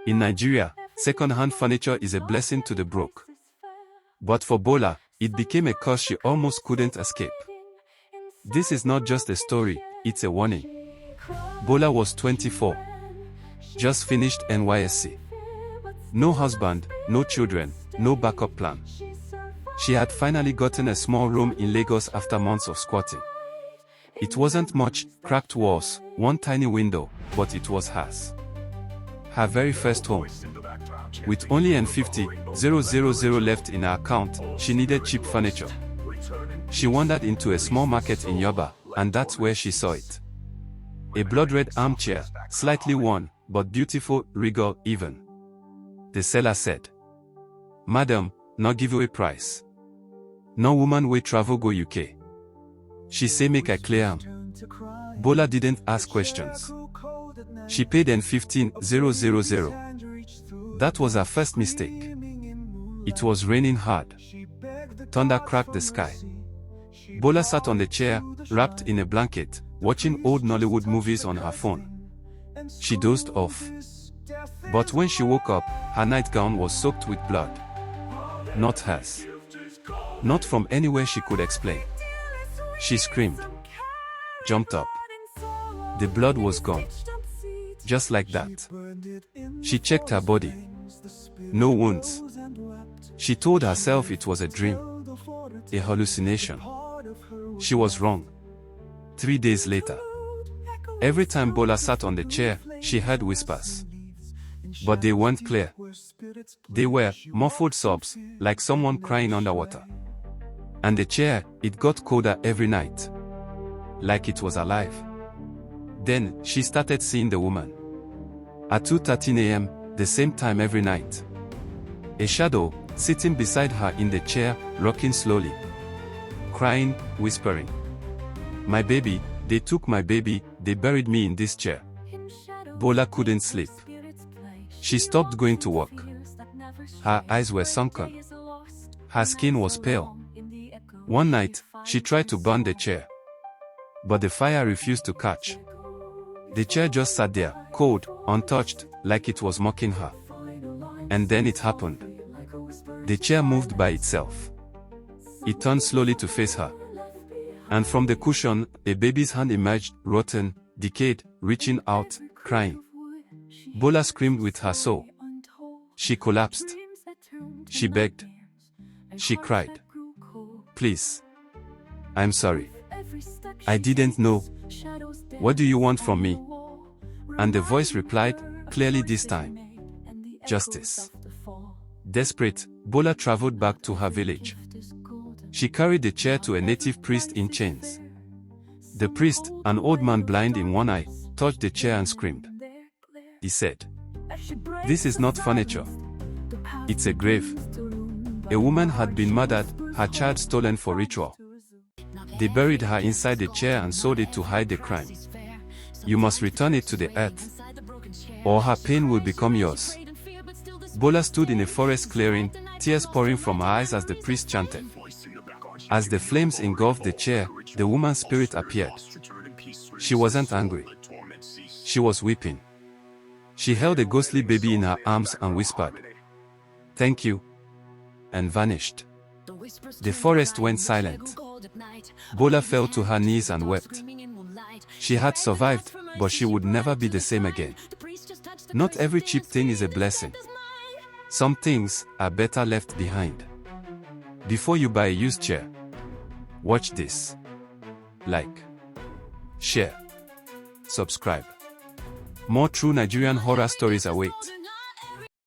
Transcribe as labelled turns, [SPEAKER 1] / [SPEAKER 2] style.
[SPEAKER 1] In Nigeria, second-hand furniture is a blessing to the broke. But for Bola, it became a curse she almost couldn't escape. This is not just a story, it's a warning. Bola was 24. Just finished NYSC. No husband, no children, no backup plan. She had finally gotten a small room in Lagos after months of squatting. It wasn't much, cracked walls, one tiny window, but it was hers. Her very first home. With only N50,000 left in her account, she needed cheap furniture. She wandered into a small market in Yoba, and that's where she saw it. A blood-red armchair, slightly worn, but beautiful, regal, even. The seller said, "Madam, no giveaway price. No woman wey travel go UK." She say make I clear am. Bola didn't ask questions. She paid N15,000. That was her first mistake. It was raining hard. Thunder cracked the sky. Bola sat on the chair, wrapped in a blanket, watching old Nollywood movies on her phone. She dozed off. But when she woke up, her nightgown was soaked with blood. Not hers. Not from anywhere she could explain. She screamed. Jumped up. The blood was gone. Just like that. She checked her body. No wounds. She told herself it was a dream. A hallucination. She was wrong. 3 days later. Every time Bola sat on the chair, she heard whispers. But they weren't clear. They were muffled sobs, like someone crying underwater. And the chair, it got colder every night. Like it was alive. Then, she started seeing the woman. At 2:13 a.m., the same time every night. A shadow, sitting beside her in the chair, rocking slowly. Crying, whispering. "My baby, they took my baby, they buried me in this chair." Bola couldn't sleep. She stopped going to work. Her eyes were sunken. Her skin was pale. One night, she tried to burn the chair. But the fire refused to catch. The chair just sat there, cold, untouched, like it was mocking her. And then it happened. The chair moved by itself. It turned slowly to face her. And from the cushion, a baby's hand emerged, rotten, decayed, reaching out, crying. Bola screamed with her soul. She collapsed. She begged. She cried. "Please. I'm sorry. I didn't know. What do you want from me?" And the voice replied, clearly this time. "Justice." Desperate, Bola traveled back to her village. She carried the chair to a native priest in chains. The priest, an old man blind in one eye, touched the chair and screamed. He said, "This is not furniture. It's a grave." A woman had been murdered, her child stolen for ritual. They buried her inside the chair and sold it to hide the crime. You must return it to the earth, or her pain will become yours. Bola stood in a forest clearing, tears pouring from her eyes as the priest chanted. As the flames engulfed the chair, the woman's spirit appeared. She wasn't angry. She was weeping. She held a ghostly baby in her arms and whispered, "Thank you," and vanished. The forest went silent. Bola fell to her knees and wept. She had survived, but she would never be the same again. Not every cheap thing is a blessing. Some things are better left behind. Before you buy a used chair, watch this. Like, share, subscribe. More true Nigerian horror stories await.